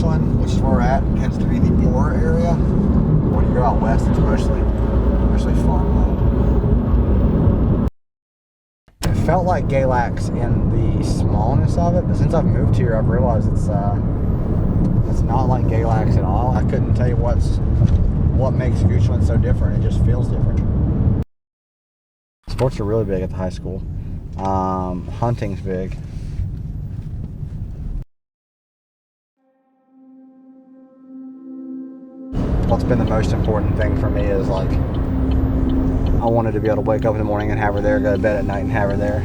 Goochland, which is where we're at, tends to be the poorer area. When you go out west, it's mostly farmland. It felt like Galax in the smallness of it, but since I've moved here, I've realized it's not like Galax at all. I couldn't tell you what makes Goochland so different. It just feels different. Sports are really big at the high school. Hunting's big. What's been the most important thing for me is like, I wanted to be able to wake up in the morning and have her there, go to bed at night and have her there.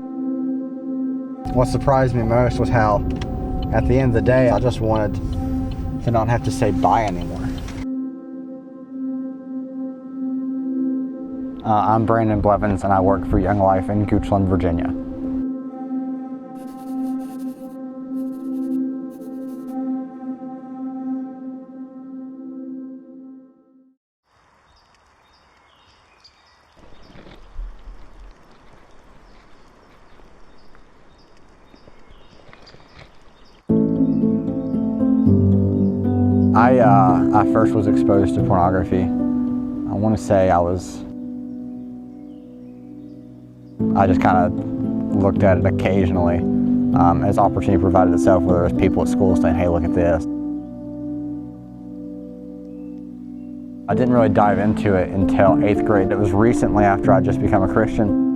What surprised me most was how, at the end of the day, I just wanted to not have to say bye anymore. I'm Brandon Blevins and I work for Young Life in Goochland, Virginia. I first was exposed to pornography. I want to say I just kind of looked at it occasionally as opportunity provided itself, whether it was people at school saying, hey, look at this. I didn't really dive into it until 8th grade. It was recently after I'd just become a Christian.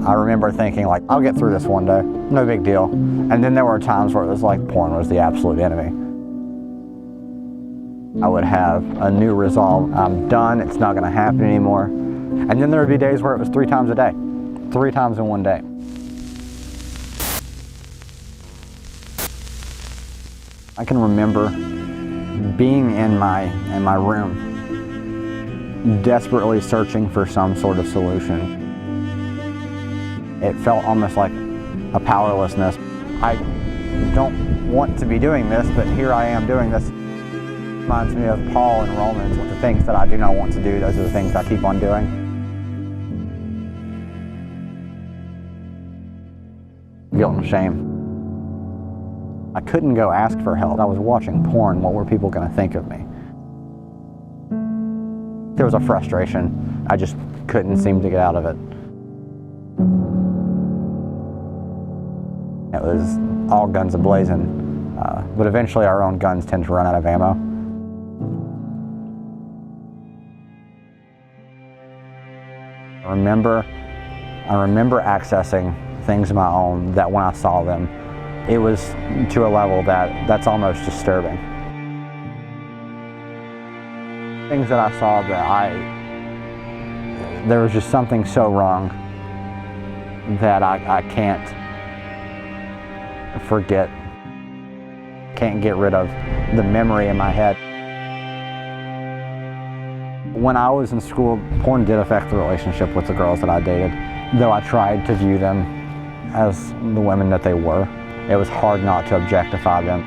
I remember thinking like, I'll get through this one day, no big deal. And then there were times where it was like porn was the absolute enemy. I would have a new resolve. I'm done, it's not gonna happen anymore. And then there would be days where it was 3 times a day, 3 times in one day. I can remember being in my room, desperately searching for some sort of solution. It felt almost like a powerlessness. I don't want to be doing this, but here I am doing this. Reminds me of Paul in Romans, with the things that I do not want to do, those are the things I keep on doing. Guilt and shame. I couldn't go ask for help. I was watching porn. What were people going to think of me? There was a frustration. I just couldn't seem to get out of it. It was all guns a-blazing, but eventually our own guns tend to run out of ammo. I remember accessing things of my own that when I saw them, it was to a level that's almost disturbing. Things that I saw that there was just something so wrong that I can't forget, can't get rid of the memory in my head. When I was in school, porn did affect the relationship with the girls that I dated. Though I tried to view them as the women that they were, it was hard not to objectify them.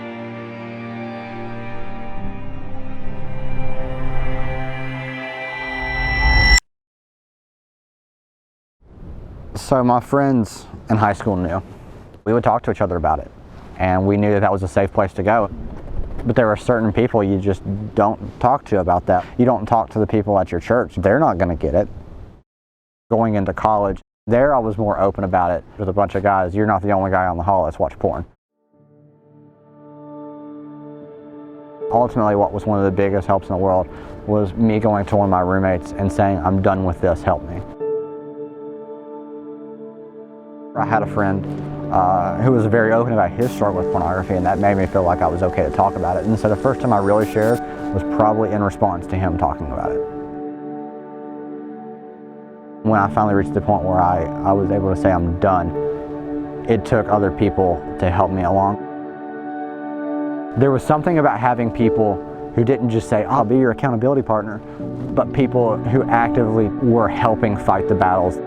So my friends in high school knew. We would talk to each other about it, and we knew that was a safe place to go. But there are certain people you just don't talk to about that. You don't talk to the people at your church. They're not going to get it. Going into college, there I was more open about it with a bunch of guys. You're not the only guy on the hall, let's watch porn. Ultimately, what was one of the biggest helps in the world was me going to one of my roommates and saying, I'm done with this, help me. I had a friend who was very open about his struggle with pornography, and that made me feel like I was okay to talk about it. And so the first time I really shared was probably in response to him talking about it. When I finally reached the point where I was able to say I'm done, it took other people to help me along. There was something about having people who didn't just say, I'll be your accountability partner, but people who actively were helping fight the battles.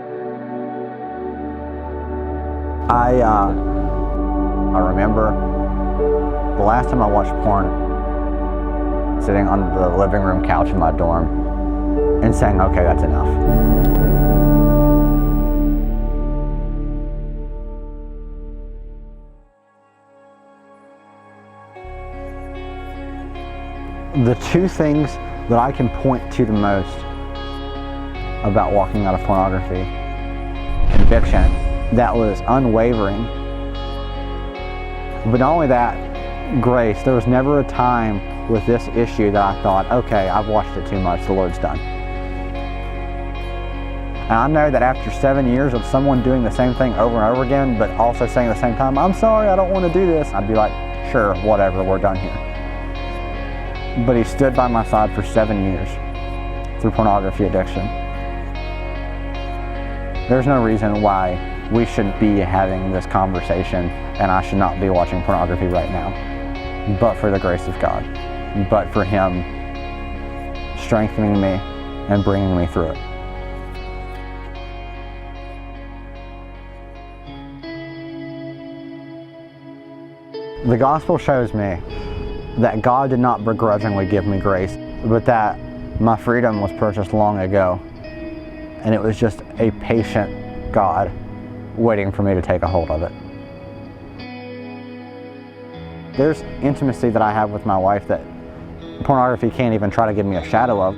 I remember the last time I watched porn, sitting on the living room couch in my dorm and saying, okay, that's enough. The two things that I can point to the most about walking out of pornography: conviction that was unwavering, but not only that, grace. There was never a time with this issue that I thought, okay, I've watched it too much, the Lord's done. And I know that after 7 years of someone doing the same thing over and over again, but also saying at the same time, I'm sorry, I don't want to do this, I'd be like, sure, whatever, we're done here. But he stood by my side for 7 years through pornography addiction. There's no reason why we shouldn't be having this conversation and I should not be watching pornography right now, but for the grace of God, but for Him strengthening me and bringing me through it. The gospel shows me that God did not begrudgingly give me grace, but that my freedom was purchased long ago, and it was just a patient God waiting for me to take a hold of it. There's intimacy that I have with my wife that pornography can't even try to give me a shadow of.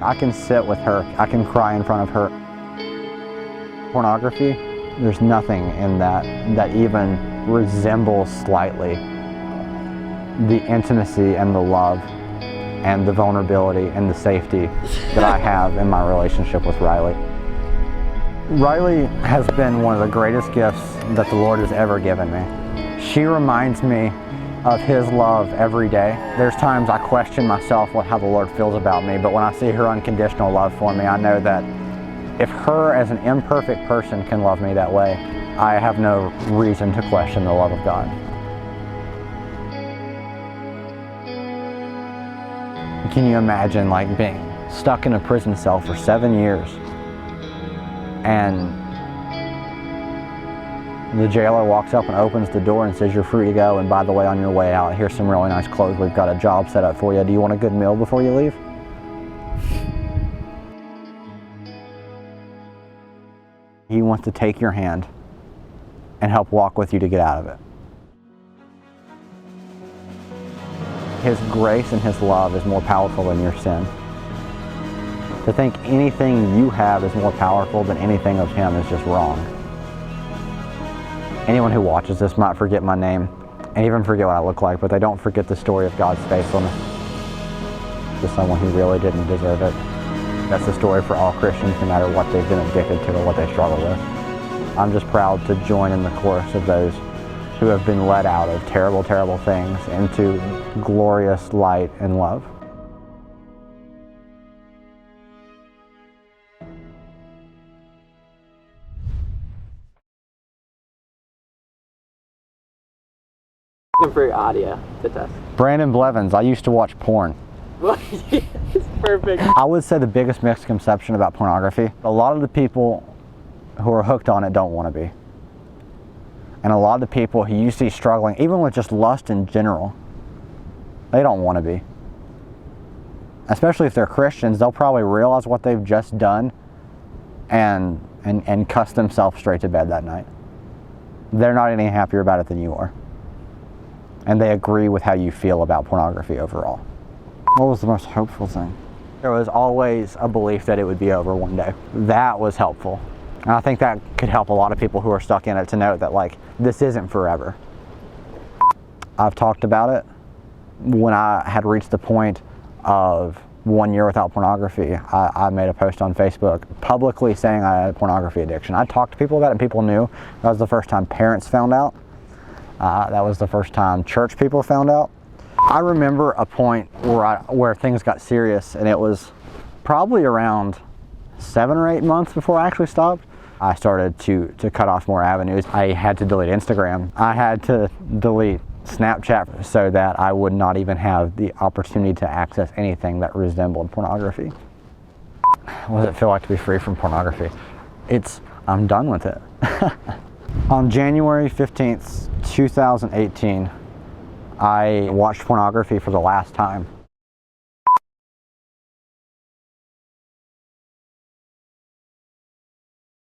I can sit with her, I can cry in front of her. Pornography, there's nothing in that that even resembles slightly the intimacy and the love and the vulnerability and the safety that I have in my relationship with Riley. Riley has been one of the greatest gifts that the Lord has ever given me. She reminds me of His love every day. There's times I question myself how the Lord feels about me, but when I see her unconditional love for me, I know that if her as an imperfect person can love me that way, I have no reason to question the love of God. Can you imagine being stuck in a prison cell for 7 years and the jailer walks up and opens the door and says, you're free to go, and by the way, on your way out, here's some really nice clothes, we've got a job set up for you, do you want a good meal before you leave? He wants to take your hand and help walk with you to get out of it. His grace and His love is more powerful than your sin. To think anything you have is more powerful than anything of Him is just wrong. Anyone who watches this might forget my name and even forget what I look like, but they don't forget the story of God's faithfulness to someone who really didn't deserve it. That's the story for all Christians, no matter what they've been addicted to or what they struggle with. I'm just proud to join in the chorus of those who have been led out of terrible, terrible things into glorious light and love. For your audio to test. Brandon Blevins, I used to watch porn. It's perfect. I would say the biggest misconception about pornography, a lot of the people who are hooked on it don't want to be. And a lot of the people who you see struggling, even with just lust in general, they don't want to be. Especially if they're Christians, they'll probably realize what they've just done and cuss themselves straight to bed that night. They're not any happier about it than you are. And they agree with how you feel about pornography overall. What was the most hopeful thing? There was always a belief that it would be over one day. That was helpful. And I think that could help a lot of people who are stuck in it to know that this isn't forever. I've talked about it. When I had reached the point of 1 year without pornography, I made a post on Facebook publicly saying I had a pornography addiction. I talked to people about it and people knew. That was the first time parents found out. That was the first time church people found out. I remember a point where things got serious, and it was probably around 7 or 8 months before I actually stopped. I started to cut off more avenues. I had to delete Instagram. I had to delete Snapchat so that I would not even have the opportunity to access anything that resembled pornography. What does it feel like to be free from pornography? I'm done with it. On January 15th, 2018, I watched pornography for the last time.